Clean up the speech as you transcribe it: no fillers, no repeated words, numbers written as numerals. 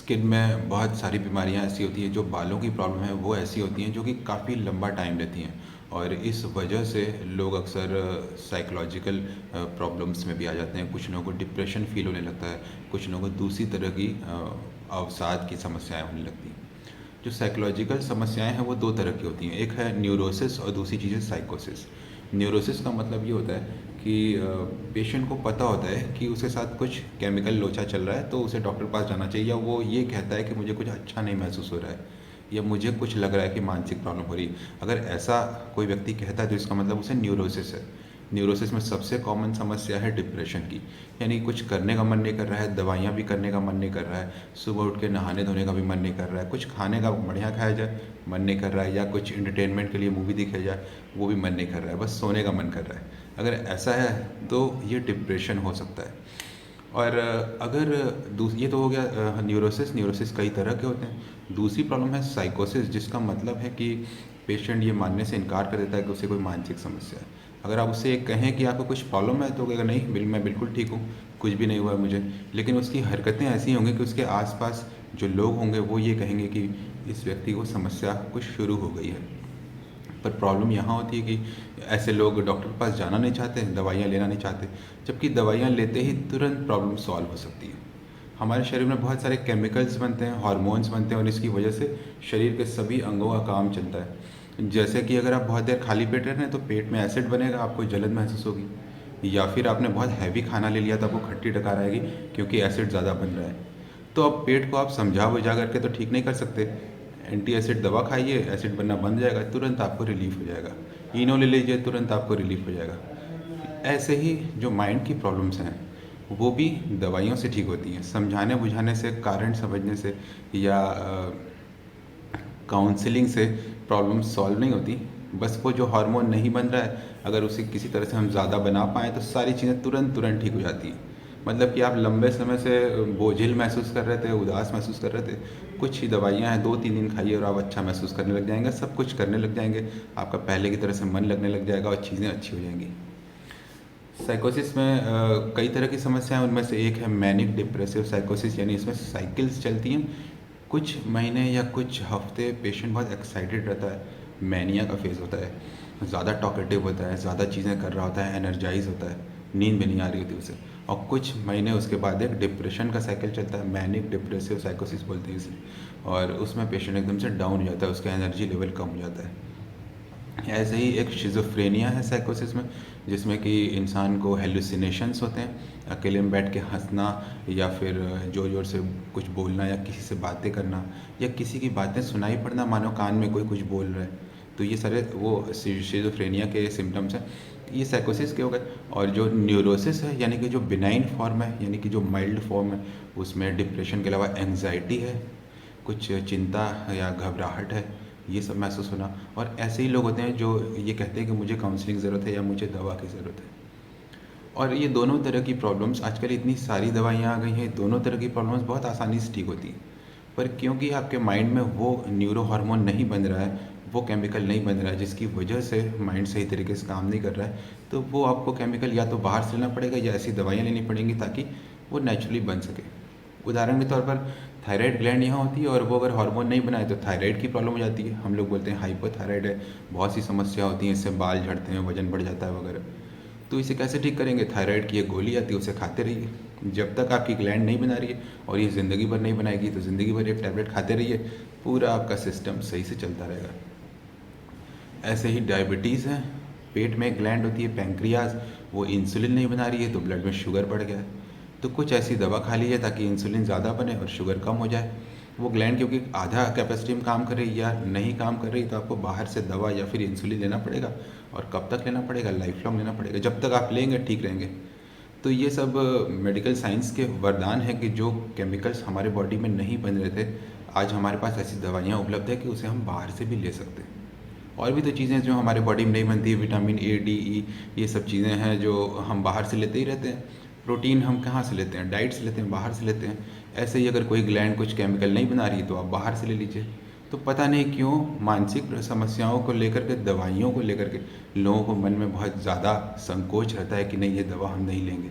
Skin में बहुत सारी बीमारियां ऐसी होती हैं, जो बालों की प्रॉब्लम है वो ऐसी होती हैं जो कि काफ़ी लंबा टाइम लेती हैं, और इस वजह से लोग अक्सर साइकोलॉजिकल प्रॉब्लम्स में भी आ जाते हैं। कुछ लोगों को डिप्रेशन फील होने लगता है, कुछ लोगों को दूसरी तरह की अवसाद की समस्याएं होने लगती हैं। जो साइकोलॉजिकल समस्याएं हैं वो दो तरह की होती हैं, एक है न्यूरोसिस और दूसरी चीज़ है साइकोसिस। न्यूरोसिस का मतलब ये होता है कि पेशेंट को पता होता है कि उसके साथ कुछ केमिकल लोचा चल रहा है, तो उसे डॉक्टर के पास जाना चाहिए, या वो ये कहता है कि मुझे कुछ अच्छा नहीं महसूस हो रहा है, या मुझे कुछ लग रहा है कि मानसिक प्रॉब्लम हो रही है। अगर ऐसा कोई व्यक्ति कहता है तो इसका मतलब उसे न्यूरोसिस है। न्यूरोसिस में सबसे कॉमन समस्या है डिप्रेशन की, यानी कुछ करने का मन नहीं कर रहा है, दवाइयाँ भी करने का मन नहीं कर रहा है, सुबह उठ के नहाने धोने का भी मन नहीं कर रहा है, कुछ खाने का बढ़िया खाया जाए मन नहीं कर रहा है, या कुछ इंटरटेनमेंट के लिए मूवी दिखाई जाए वो भी मन नहीं कर रहा है, बस सोने का मन कर रहा है। अगर ऐसा है तो ये डिप्रेशन हो सकता है। और अगर ये तो हो गया न्यूरोसिस। न्यूरोसिस कई तरह के होते हैं। दूसरी प्रॉब्लम है साइकोसिस, जिसका मतलब है कि पेशेंट ये मानने से इनकार कर देता है कि उसे कोई मानसिक समस्या है। अगर आप उससे कहें कि आपको कुछ प्रॉब्लम है तो कहेगा नहीं, मैं बिल्कुल ठीक हूँ, कुछ भी नहीं हुआ है मुझे। लेकिन उसकी हरकतें ऐसी होंगी कि उसके आसपास जो लोग होंगे वो ये कहेंगे कि इस व्यक्ति को समस्या कुछ शुरू हो गई है। पर प्रॉब्लम यहाँ होती है कि ऐसे लोग डॉक्टर के पास जाना नहीं चाहते, दवाइयाँ लेना नहीं चाहते, जबकि दवाइयाँ लेते ही तुरंत प्रॉब्लम सॉल्व हो सकती है। हमारे शरीर में बहुत सारे केमिकल्स बनते हैं, हार्मोन्स बनते हैं, और इसकी वजह से शरीर के सभी अंगों का काम चलता है। जैसे कि अगर आप बहुत देर खाली पेट रह रहे हैं तो पेट में एसिड बनेगा, आपको जलन महसूस होगी, या फिर आपने बहुत हैवी खाना ले लिया तो आपको खट्टी डकार आएगी क्योंकि एसिड ज़्यादा बन रहा है। तो अब पेट को आप समझा बुझा करके तो ठीक नहीं कर सकते। एंटी एसिड दवा खाइए, एसिड बनना बंद जाएगा, तुरंत आपको रिलीफ हो जाएगा। इनो ले लीजिए, तुरंत आपको रिलीफ हो जाएगा। ऐसे ही जो माइंड की प्रॉब्लम्स हैं वो भी दवाइयों से ठीक होती हैं, समझाने बुझाने से, कारण समझने से, या काउंसलिंग से प्रॉब्लम सॉल्व नहीं होती। बस वो जो हार्मोन नहीं बन रहा है, अगर उसे किसी तरह से हम ज़्यादा बना पाएँ तो सारी चीज़ें तुरंत तुरंत ठीक हो जाती हैं। मतलब कि आप लंबे समय से बोझिल महसूस कर रहे थे, उदास महसूस कर रहे थे, कुछ ही दवाइयाँ हैं, 2-3 दिन खाइए और आप अच्छा महसूस करने लग जाएंगे, सब कुछ करने लग जाएंगे, आपका पहले की तरह से मन लगने लग जाएगा और चीज़ें अच्छी हो जाएंगी। साइकोसिस में कई तरह की समस्याएं, उनमें से एक है मैनिक डिप्रेसिव साइकोसिस, यानी इसमें साइकिल्स चलती हैं। कुछ महीने या कुछ हफ्ते पेशेंट बहुत एक्साइटेड रहता है, मैनिया का फेज़ होता है, ज़्यादा टॉकेटिव होता है, ज़्यादा चीज़ें कर रहा होता है, एनर्जाइज होता है, नींद भी नहीं आ रही होती उसे। और कुछ महीने उसके बाद एक डिप्रेशन का साइकिल चलता है, मैनिक डिप्रेसिव साइकोसिस बोलते हैं इसे, और उसमें पेशेंट एकदम से डाउन हो जाता है, उसका एनर्जी लेवल कम हो जाता है। ऐसे ही एक शिज़ोफ्रेनिया है साइकोसिस में, जिसमें कि इंसान को हेलुसिनेशंस होते हैं, अकेले में बैठ के हंसना, या फिर ज़ोर ज़ोर से कुछ बोलना, या किसी से बातें करना, या किसी की बातें सुनाई पड़ना मानो कान में कोई कुछ बोल रहा है। तो ये सारे वो शिज़ोफ्रेनिया के सिम्टम्स हैं, ये साइकोसिस के हो गए। और जो न्यूरोसिस है, यानी कि जो बिनाइन फॉर्म है, यानी कि जो माइल्ड फॉर्म है, उसमें डिप्रेशन के अलावा एंग्जाइटी है, कुछ चिंता या घबराहट है, ये सब महसूस होना। और ऐसे ही लोग होते हैं जो ये कहते हैं कि मुझे काउंसलिंग की ज़रूरत है या मुझे दवा की ज़रूरत है। और ये दोनों तरह की प्रॉब्लम्स, आजकल इतनी सारी दवाइयाँ आ गई हैं, दोनों तरह की प्रॉब्लम्स बहुत आसानी से ठीक होती हैं। पर क्योंकि आपके माइंड में वो न्यूरो हार्मोन नहीं बन रहा है, वो केमिकल नहीं बन रहा है जिसकी वजह से माइंड सही तरीके से काम नहीं कर रहा है, तो वो आपको केमिकल या तो बाहर से लेना पड़ेगा या ऐसी दवाइयाँ लेनी पड़ेंगी ताकि वो नेचुरली बन सके। उदाहरण के तौर पर थायराइड ग्लैंड यहाँ होती है, और वो अगर हार्मोन नहीं बनाए तो थायराइड की प्रॉब्लम हो जाती है। हम लोग बोलते हैं हाइपोथायराइड है, बहुत सी समस्या होती हैं, इससे बाल झड़ते हैं, वजन बढ़ जाता है वगैरह। तो इसे कैसे ठीक करेंगे? थायराइड की एक गोली आती है, उसे खाते रहिए। जब तक आपकी ग्लैंड नहीं बना रही है, और ये ज़िंदगी भर नहीं बनाएगी, तो ज़िंदगी भर एक टैबलेट खाते रहिए, पूरा आपका सिस्टम सही से चलता रहेगा। ऐसे ही डायबिटीज़ है, पेट में एक ग्लैंड होती है पैंक्रियाज, वो इंसुलिन नहीं बना रही है तो ब्लड में शुगर बढ़ गया है। तो कुछ ऐसी दवा खा लीजिए ताकि इंसुलिन ज़्यादा बने और शुगर कम हो जाए। वो ग्लैंड क्योंकि आधा कैपेसिटी में काम कर रही है या नहीं काम कर रही, तो आपको बाहर से दवा या फिर इंसुलिन लेना पड़ेगा। और कब तक लेना पड़ेगा? लाइफ लॉन्ग लेना पड़ेगा, जब तक आप लेंगे ठीक रहेंगे। तो ये सब मेडिकल साइंस के वरदान है कि जो केमिकल्स हमारे बॉडी में नहीं बन रहे थे, आज हमारे पास ऐसी दवाइयाँ उपलब्ध है कि उसे हम बाहर से भी ले सकते हैं। और भी तो चीज़ें जो हमारे बॉडी में नहीं बनती, विटामिन ए, डी, ई, ये सब चीज़ें हैं जो हम बाहर से लेते ही रहते हैं। प्रोटीन हम कहाँ से लेते हैं? डाइट से लेते हैं, बाहर से लेते हैं। ऐसे ही अगर कोई ग्लैंड कुछ केमिकल नहीं बना रही है तो आप बाहर से ले लीजिए। तो पता नहीं क्यों मानसिक समस्याओं को लेकर के, दवाइयों को लेकर के लोगों को मन में बहुत ज़्यादा संकोच रहता है कि नहीं, ये दवा हम नहीं लेंगे।